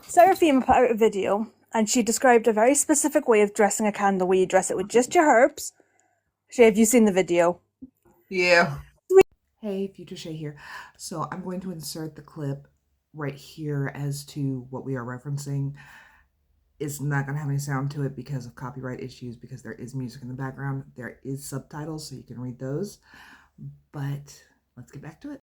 Seraphim put out a video, and she described a very specific way of dressing a candle where you dress it with just your herbs. Shay, have you seen the video? Yeah. Hey, Future Shay here. So I'm going to insert the clip right here as to what we are referencing. It's not going to have any sound to it because of copyright issues, because there is music in the background. There is subtitles, so you can read those. But let's get back to it.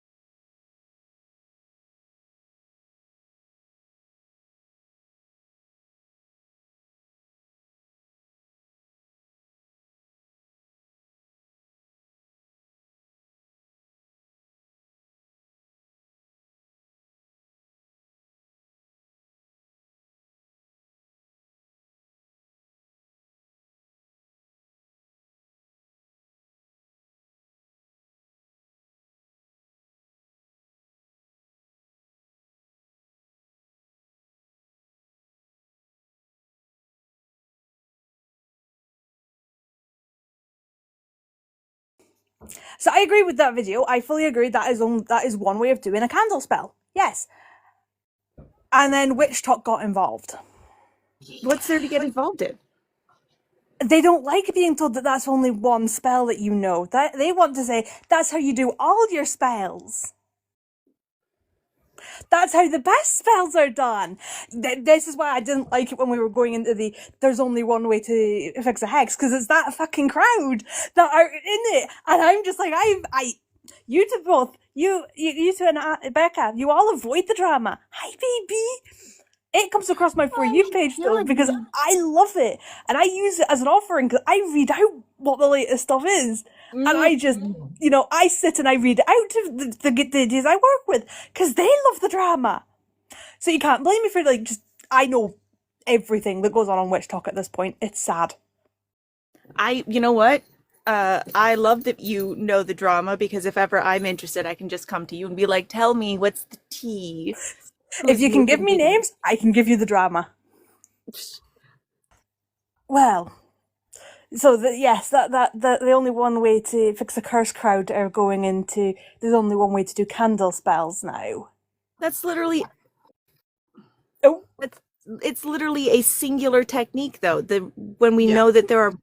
So I agree with that video. I fully agree that is one way of doing a candle spell. Yes. And then Witch Talk got involved. What's there to get involved in? They don't like being told that that's only one spell that you know. That they want to say that's how you do all your spells. That's how the best spells are done. This is why I didn't like it when we were going into the there's only one way to fix a hex, because it's that fucking crowd that are in it. And I'm just like, you two both, you two and Becca, you all avoid the drama. Hi, baby. It comes across my For You page though, because I love it. And I use it as an offering because I read out what the latest stuff is. And I just, I sit and I read it out to the DJs I work with because they love the drama. So you can't blame me for I know everything that goes on Witch Talk at this point. It's sad. You know what? I love that you know the drama, because if ever I'm interested, I can just come to you and be like, tell me, what's the tea? If you can give me names, I can give you the drama. Well, so the only one way to fix a curse crowd are going into. There's only one way to do candle spells now. That's literally. Oh, it's literally a singular technique, though. When we know that there are.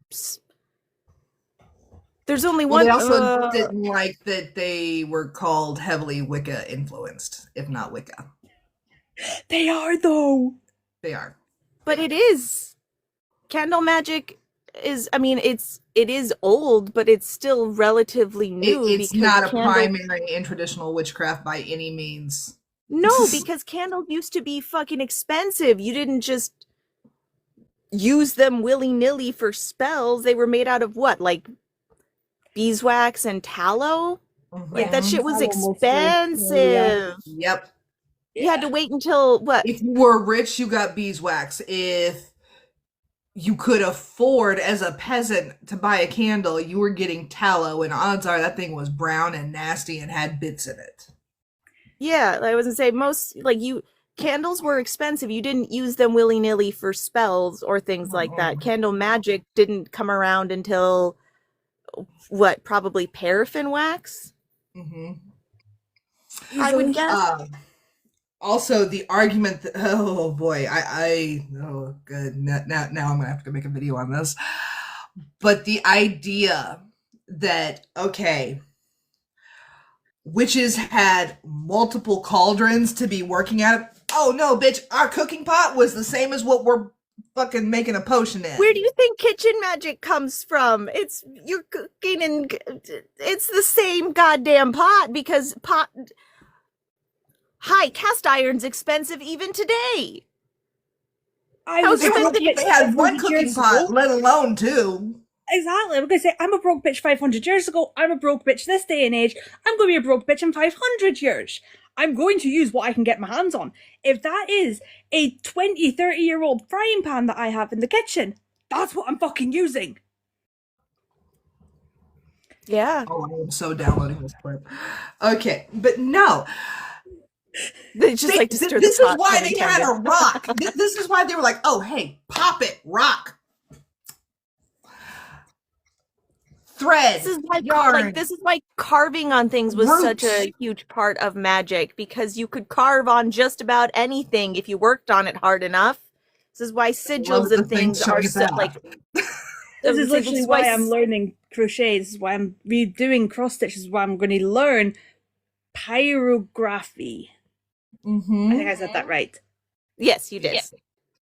There's only one. They also didn't like that they were called heavily Wicca influenced, if not Wicca. They are, though. They are. But it is. Candle magic is, it is old, but it's still relatively new. It's not a primary in traditional witchcraft by any means. No, because candles used to be fucking expensive. You didn't just use them willy-nilly for spells. They were made out of what? Like beeswax and tallow? Mm-hmm. Like, that shit was expensive. Yep. You had to wait until what? If you were rich, you got beeswax. If you could afford as a peasant to buy a candle, you were getting tallow, and odds are that thing was brown and nasty and had bits in it. Yeah, I was gonna say candles were expensive. You didn't use them willy-nilly for spells or things like that. Candle magic didn't come around until what? Probably paraffin wax. Mm-hmm. I would guess. Also, the argument that, oh boy, oh good, now I'm gonna have to make a video on this. But the idea that, okay, witches had multiple cauldrons to be working at. Oh no, bitch, our cooking pot was the same as what we're fucking making a potion in. Where do you think kitchen magic comes from? You're cooking and it's the same goddamn pot, because cast iron's expensive even today. They had one cooking pot, let alone two. Exactly. I'm going to say, I'm a broke bitch 500 years ago. I'm a broke bitch this day and age. I'm going to be a broke bitch in 500 years. I'm going to use what I can get my hands on. If that is a 20, 30-year-old frying pan that I have in the kitchen, that's what I'm fucking using. Yeah. Oh, I'm so downloading this clip. Okay, but no. They just like to stir this the is pot. why they had a rock. This is why they were like, oh, hey, pop it, rock. thread, This is why, yarn. this is why carving on things was such a huge part of magic, because you could carve on just about anything if you worked on it hard enough. This is why sigils and things are so, like. This is literally why I'm learning crochet. This is why I'm redoing cross stitch. This is why I'm going to learn pyrography. I think I said that right. Yes, you did. Yes.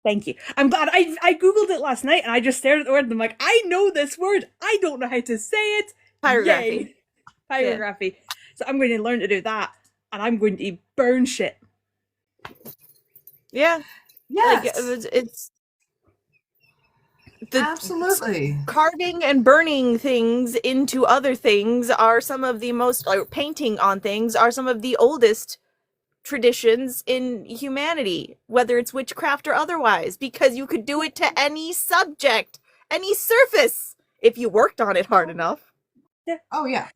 Thank you. I'm glad. I googled it last night and I just stared at the word and I'm like, I know this word. I don't know how to say it. Pyrography. Yay. Pyrography. Yeah. So I'm going to learn to do that, and I'm going to burn shit. Yeah. Yes. Like, it's absolutely. Carving and burning things into other things are some of the most, like painting on things are some of the oldest traditions in humanity, whether it's witchcraft or otherwise, because you could do it to any subject, any surface, if you worked on it hard enough. Yeah. Oh, yeah.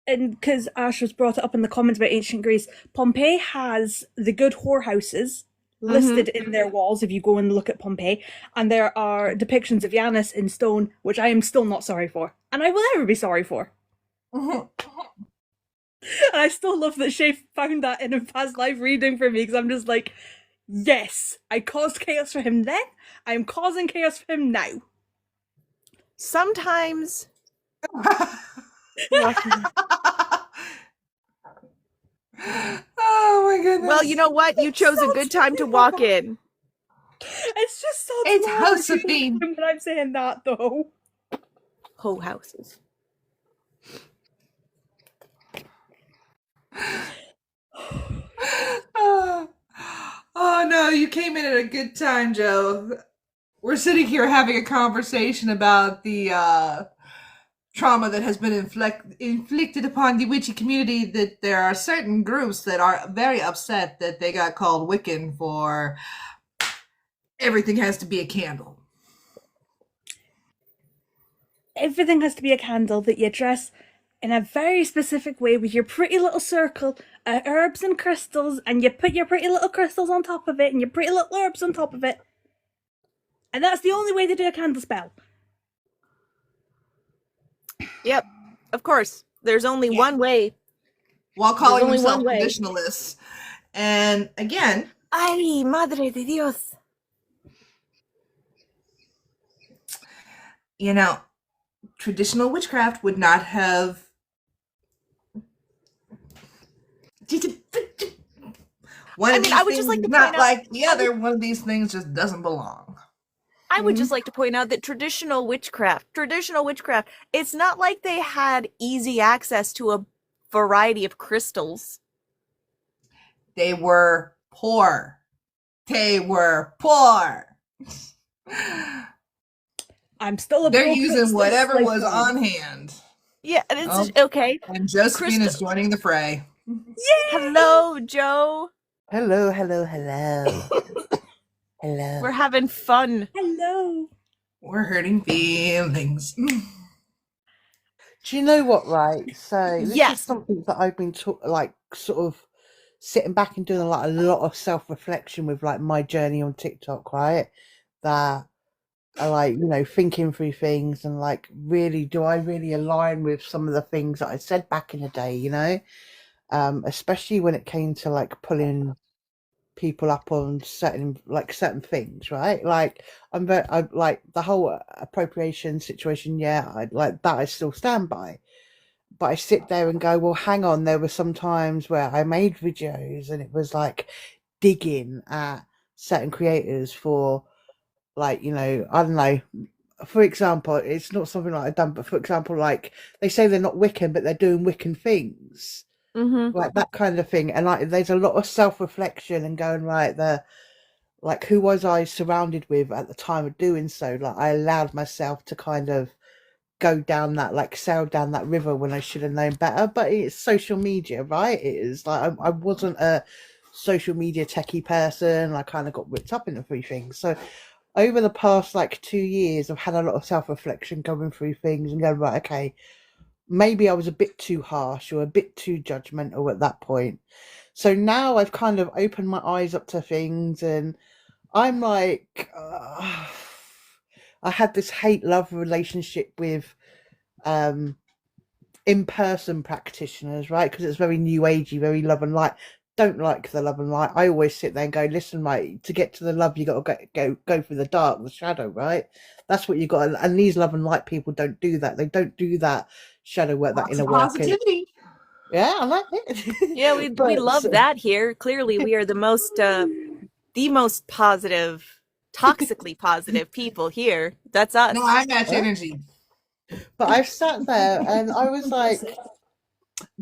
And because Ash was brought it up in the comments about ancient Greece, Pompeii has the good whorehouses listed in their walls if you go and look at Pompeii, and there are depictions of Janus in stone, which I am still not sorry for, and I will never be sorry for. And I still love that Shay found that in a past life reading for me, because I'm just like, yes, I caused chaos for him then, I am causing chaos for him now. Sometimes oh my goodness. Well, you know what? You chose a good time to walk in. It's just so it's Josephine. When I'm saying that, though. Whole houses. Oh no, you came in at a good time, Joe. We're sitting here having a conversation about the trauma that has been inflicted upon the witchy community, that there are certain groups that are very upset that they got called Wiccan for everything has to be a candle. Everything has to be a candle that you dress in a very specific way with your pretty little circle of herbs and crystals, and you put your pretty little crystals on top of it and your pretty little herbs on top of it. And that's the only way to do a candle spell. Yep, of course. There's only one way. While calling themselves traditionalists. And again... Ay, madre de Dios. You know, traditional witchcraft would not have... I would just like to point out... like the other, one of these things just doesn't belong. I would just like to point out that traditional witchcraft, it's not like they had easy access to a variety of crystals. They were poor. I'm still They're using whatever was on hand. Yeah, and it's okay. And Josephine is joining the fray. Yay! Hello, Joe. Hello. Hello. We're having fun. Hello. We're hurting feelings. Do you know what, right? So this is something that I've been sort of sitting back and doing a lot of self-reflection with, like, my journey on TikTok, right? That I like, thinking through things and like, really, do I really align with some of the things that I said back in the day, especially when it came to like pulling people up on certain things, right? Like I like the whole appropriation situation. Yeah, I like that. I still stand by, but I sit there and go, well, hang on. There were some times where I made videos and it was like digging at certain creators for, like, I don't know. For example, it's not something like I've done, but for example, like they say they're not Wiccan, but they're doing Wiccan things. Like that kind of thing. And like there's a lot of self-reflection and going, right, like who was I surrounded with at the time of doing so? Like I allowed myself to kind of go down that, like sail down that river when I should have known better. But it's social media, right? It is like I wasn't a social media techie person. I kind of got whipped up into three things. So over the past like 2 years, I've had a lot of self-reflection going through things and going, right, okay, maybe I was a bit too harsh or a bit too judgmental at that point. So now I've kind of opened my eyes up to things and I'm like, I had this hate-love relationship with in-person practitioners, right? Because it's very new agey, very love and light. Don't like the love and light. I always sit there and go, listen, mate, to get to the love, you got to go through the dark, the shadow, right? That's what you got. And these love and light people don't do that. They don't do that shadow work, that inner work. Positivity. Yeah, I like it. Yeah, we love that here. Clearly, we are the most positive, toxically positive people here. That's us. No, I match energy. But I sat there and I was like,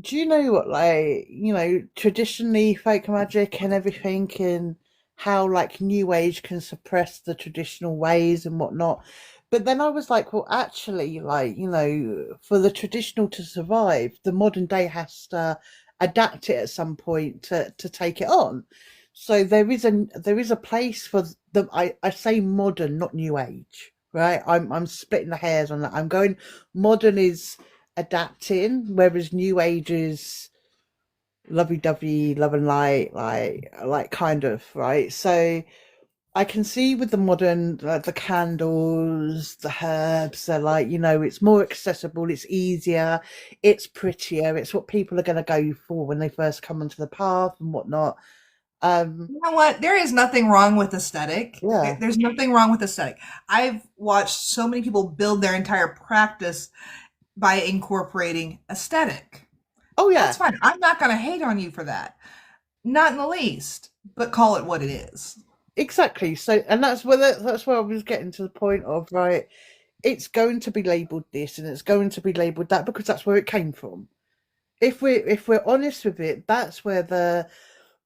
do you know what, like, you know, traditionally folk magic and everything, and how like new age can suppress the traditional ways and whatnot. But then I was like, well, actually, like, you know, for the traditional to survive, the modern day has to adapt it at some point to take it on. So there is a place for the I say modern, not new age, right? I'm splitting the hairs on that. I'm going modern is adapting, whereas new age is lovey-dovey, love and light, like kind of, right? So I can see with the modern, like the candles, the herbs, they're like, you know, it's more accessible, it's easier, it's prettier, it's what people are going to go for when they first come onto the path and whatnot. You know what? There is nothing wrong with aesthetic. Yeah. There's nothing wrong with aesthetic. I've watched so many people build their entire practice by incorporating aesthetic. Oh yeah, That's fine. I'm not going to hate on you for that. Not in the least, but call it what it is. exactly. So, and that's where I was getting to the point of, right, it's going to be labeled this and it's going to be labeled that because that's where it came from. If we're honest with it, that's where the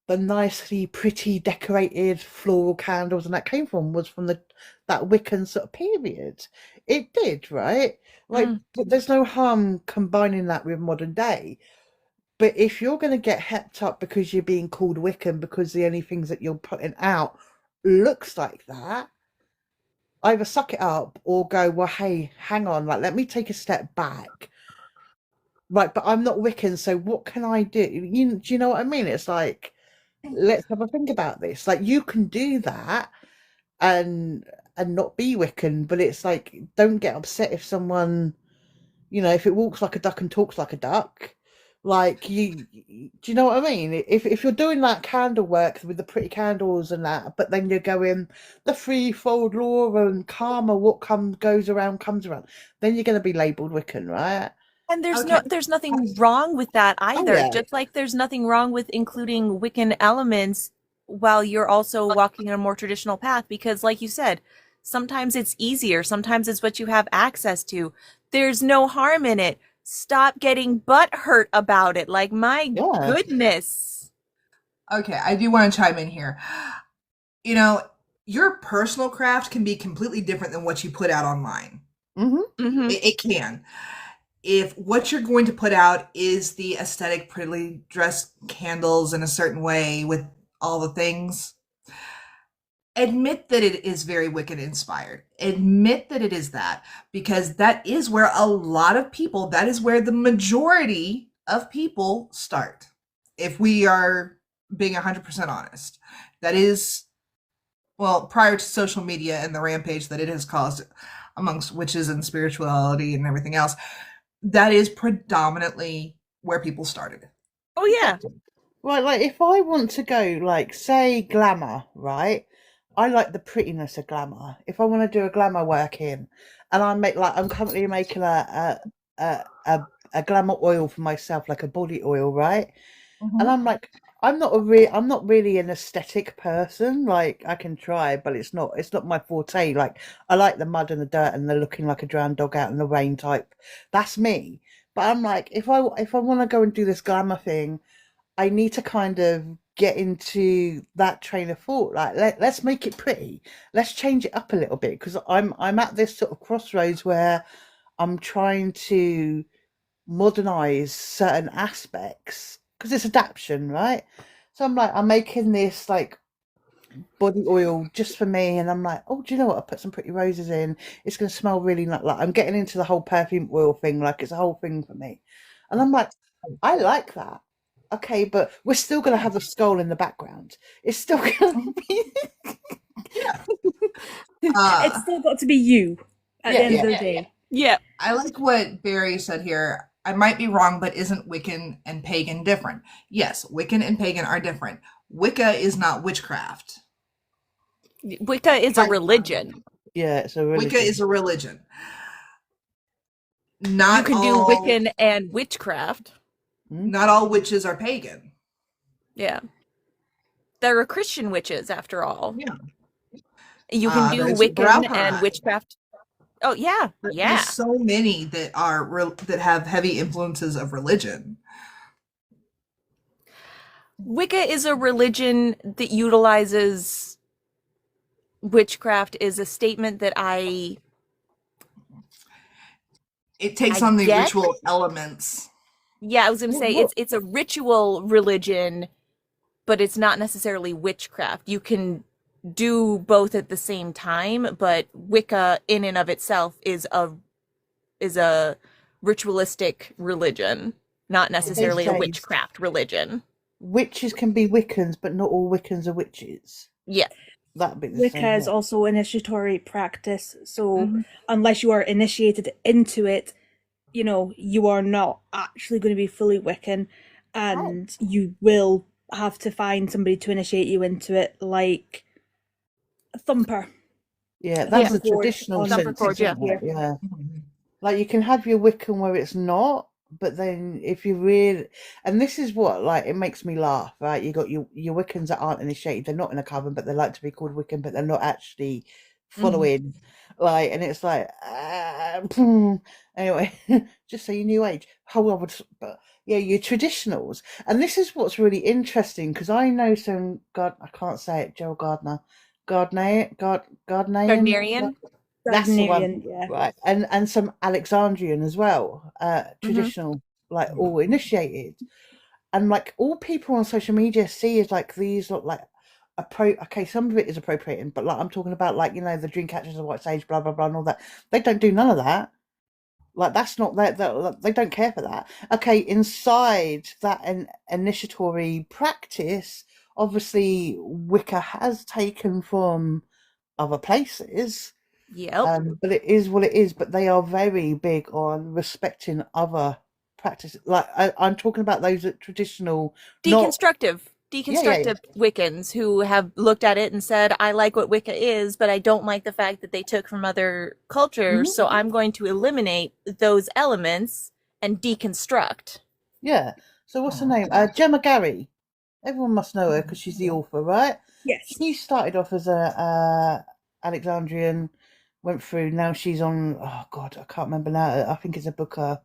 nicely pretty decorated floral candles and that came from, was from that Wiccan sort of period. It did, right? Like, but there's no harm combining that with modern day. But if you're going to get hepped up because you're being called Wiccan because the only things that you're putting out looks like that, either suck it up or go, well, hey, hang on, like, let me take a step back. Right, but I'm not Wiccan, so what can I do? Do you know what I mean? It's like, let's have a think about this. Like, you can do that and not be Wiccan, but it's like, don't get upset if someone, you know, if it walks like a duck and talks like a duck. Like, do you know what I mean? If you're doing that candle work with the pretty candles and that, but then you're going the threefold law and karma, what goes around comes around, then you're going to be labeled Wiccan, right? And there's nothing wrong with that either. yeah. Just like there's nothing wrong with including Wiccan elements while you're also walking a more traditional path, because like you said, sometimes it's easier, sometimes it's what you have access to. There's no harm in it. Stop getting butt hurt about it. Like, my goodness. Okay, I do want to chime in here. You know, your personal craft can be completely different than what you put out online. It can. If what you're going to put out is the aesthetic, prettily dressed candles in a certain way with all the things, admit that it is very Wiccan inspired. Admit that it is that, because that is where a lot of people, that is where the majority of people start. If we are being 100% honest, that is, well, prior to social media and the rampage that it has caused amongst witches and spirituality and everything else, that is predominantly where people started. Oh yeah. Right, like if I want to go, like, say glamour, right? I like the prettiness of glamour. If I want to do a glamour work in, and I'm currently making a glamour oil for myself, like a body oil, right? And I'm like, I'm not really an aesthetic person. Like, I can try, but it's not my forte. Like, I like the mud and the dirt and the looking like a drowned dog out in the rain type. That's me. But I'm like, if I want to go and do this glamour thing, I need to kind of get into that train of thought. Like, let's make it pretty. Let's change it up a little bit, because I'm at this sort of crossroads where I'm trying to modernize certain aspects, because it's adaptation, right? So I'm making this like body oil just for me, and I'm like, oh, do you know what? I put some pretty roses in. It's going to smell really nice. Like, I'm getting into the whole perfume oil thing. Like, it's a whole thing for me. And I'm like, I like that. Okay, but we're still going to have the skull in the background. It's still going to be... It's still got to be you at the end of the day. Yeah. I like what Barry said here. I might be wrong, but isn't Wiccan and pagan different? Yes, Wiccan and pagan are different. Wicca is not witchcraft. Wicca is a religion. Yeah, it's a religion. Wicca is a religion. You Not can do all Wiccan and witchcraft. not all witches are pagan. Yeah. There are Christian witches, after all. Yeah. You can do there's Wiccan and Brauerei. witchcraft. Oh, yeah. Yeah. There's so many that are that have heavy influences of religion. Wicca is a religion that utilizes witchcraft is a statement that It takes I on the get. ritual elements. Yeah, I was going to say it's a ritual religion, but it's not necessarily witchcraft. You can do both at the same time, but Wicca in and of itself is a ritualistic religion, not necessarily a say- witchcraft religion. Witches can be Wiccans, but not all Wiccans are witches. Yeah. That'd be the Wicca same. is also initiatory practice, so Mhm. unless you are initiated into it, you know, you are not actually going to be fully Wiccan, and you will have to find somebody to initiate you into it, like a thumper. Yeah, that's Yeah. the traditional On sense. Thumpercord, yeah. isn't it? Yeah. Like you can have your Wiccan where it's not, but then if you really, and this is what like it makes me laugh, right? You got your Wiccans that aren't initiated, they're not in a coven, but they like to be called Wiccan, but they're not actually following. Like, and it's like, anyway, just say your New Age. How I would, but yeah, your traditionals, and this is what's really interesting because I know some I can't say it, Joel Gardnerian. Gardnerian. That's the one, Gardnerian, yeah. right? And some Alexandrian as well, traditional, like all initiated, and like all people on social media see is like these look like okay, some of it is appropriating, but like I'm talking about like the dream catchers of white sage, blah blah blah, and all that. They don't do none of that. Like that's not that they don't care for that. Okay, inside that initiatory practice, obviously Wicca has taken from other places. Yep. But it is what it is. But they are very big on respecting other practices. Like I'm talking about those that traditional, Deconstructive Yeah. Wiccans who have looked at it and said, I like what Wicca is, but I don't like the fact that they took from other cultures, so I'm going to eliminate those elements and deconstruct. Yeah. So what's her name? Gemma Gary. Everyone must know her because she's the author, right? Yes. She started off as a Alexandrian, went through. Now she's on. Oh God, I can't remember now. I think it's a Booker.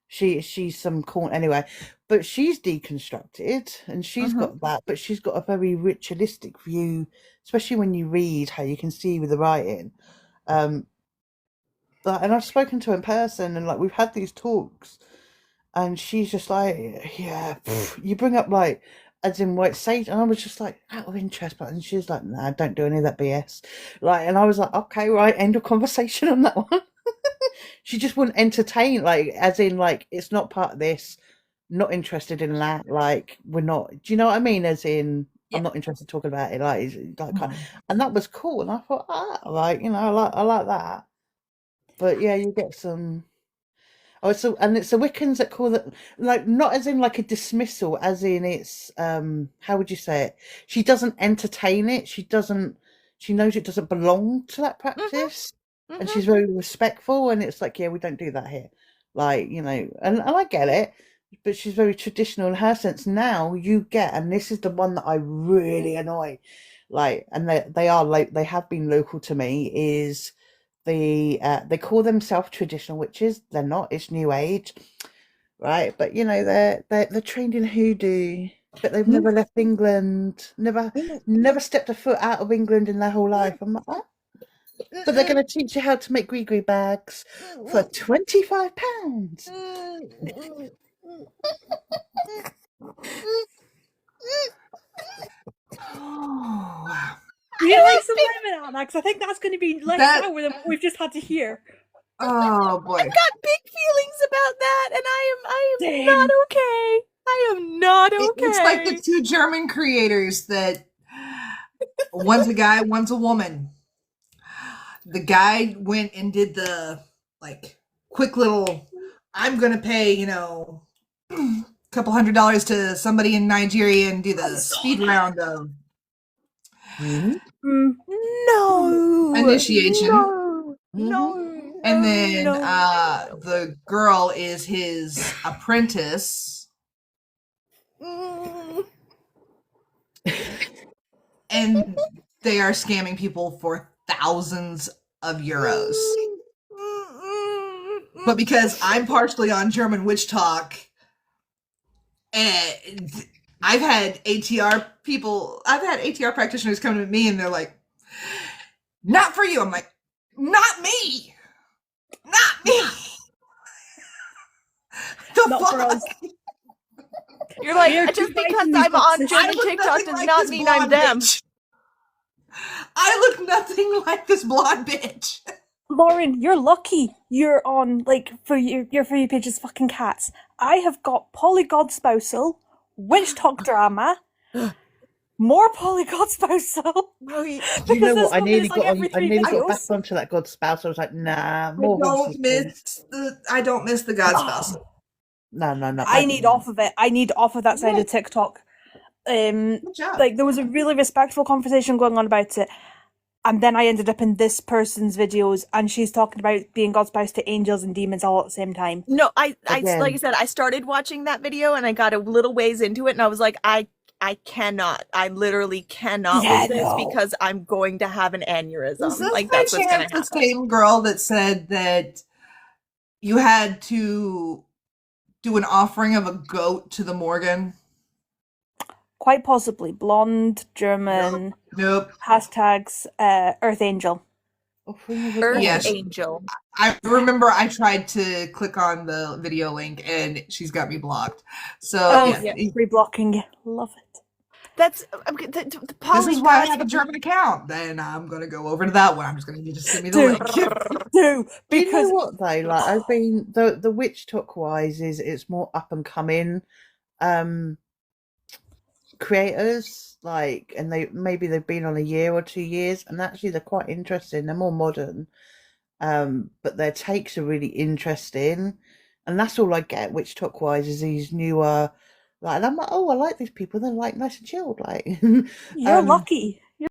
She's some corn anyway, but she's deconstructed and she's got that, but she's got a very ritualistic view, especially when you read how you can see with the writing. And I've spoken to her in person and like we've had these talks, and she's just like, yeah, you bring up like as in white sage, and I was just like out of interest, but and she's like, nah, don't do any of that BS. Like, and I was like, okay, right, end of conversation on that one. She just wouldn't entertain, like, as in, like, it's not part of this, not interested in that, like, we're not, do you know what I mean? As in, I'm not interested talking about it, like, and that was cool, and I thought, like, I like that. But yeah, you get some, it's the Wiccans that call it, like, not as in, like, a dismissal, as in it's, how would you say it? She doesn't entertain it, she knows it doesn't belong to that practice. And she's very respectful, and it's like, yeah, we don't do that here, like, and I get it, but she's very traditional in her sense. Now you get, and this is the one that I really annoy, like, and they are like they have been local to me, is they call themselves traditional witches. They're not, it's New Age, right? But they're trained in hoodoo, but they've never left England, never stepped a foot out of England in their whole life. I'm like, oh. But they're going to teach you how to make gree bags for £25. Oh, wow. Would you like some lemon on that? Because I think that's going to be less sour than what we've just had to hear. Oh boy. I've got big feelings about that, and I am not okay. I am not okay. It's like the two German creators that one's a guy, one's a woman. The guy went and did the like quick little, I'm going to pay, you know, a couple $100 to somebody in Nigeria and do the speed round of No. initiation. No. And then no. the girl is his apprentice. Mm. And they are scamming people for thousands of euros. But because I'm partially on German witch talk, and I've had ATR practitioners come to me and they're like, not for you. I'm like, not me. Not me. Not for us. You're like, We're just too because fighting I'm on these German I look TikTok nothing does like not this mean I'm blonde them. bitch. I look nothing like this blonde bitch. Lauren, you're lucky you're on, like, for your For You page is fucking cats. I have got polygod spousal, witch talk drama, more polygod spousal. Do you know what? I nearly got on. I nearly got back videos. onto that God spouse. I was like, nah, more I don't miss the God spouse. No. I need off of it. I need off of that side of TikTok. Good job. Like, there was a really respectful conversation going on about it, and then I ended up in this person's videos, and she's talking about being God's spouse to angels and demons all at the same time. No, I Again. like I said, I started watching that video and I got a little ways into it and I was like, I cannot. I literally cannot with this because I'm going to have an aneurysm. Is this Like by that's what's gonna chance the happen. same girl that said that you had to do an offering of a goat to the Morgan? Quite possibly. Blonde, German, Nope. hashtags, Earth Angel. Earth Yes. Angel. I remember I tried to click on the video link and she's got me blocked. So yeah. Reblocking. Love it. That's the This is why I have a German account. Then I'm gonna go over to that one. I'm just gonna need to send me the link. Do you know what though? Like I've been the witch talk wise is it's more up and coming creators, like, and they've been on a year or 2 years, and actually they're quite interesting. They're more modern, but their takes are really interesting, and that's all I get witch talk wise is these newer, like, and I'm like, oh, I like these people. They're like nice and chilled, like. You're lucky.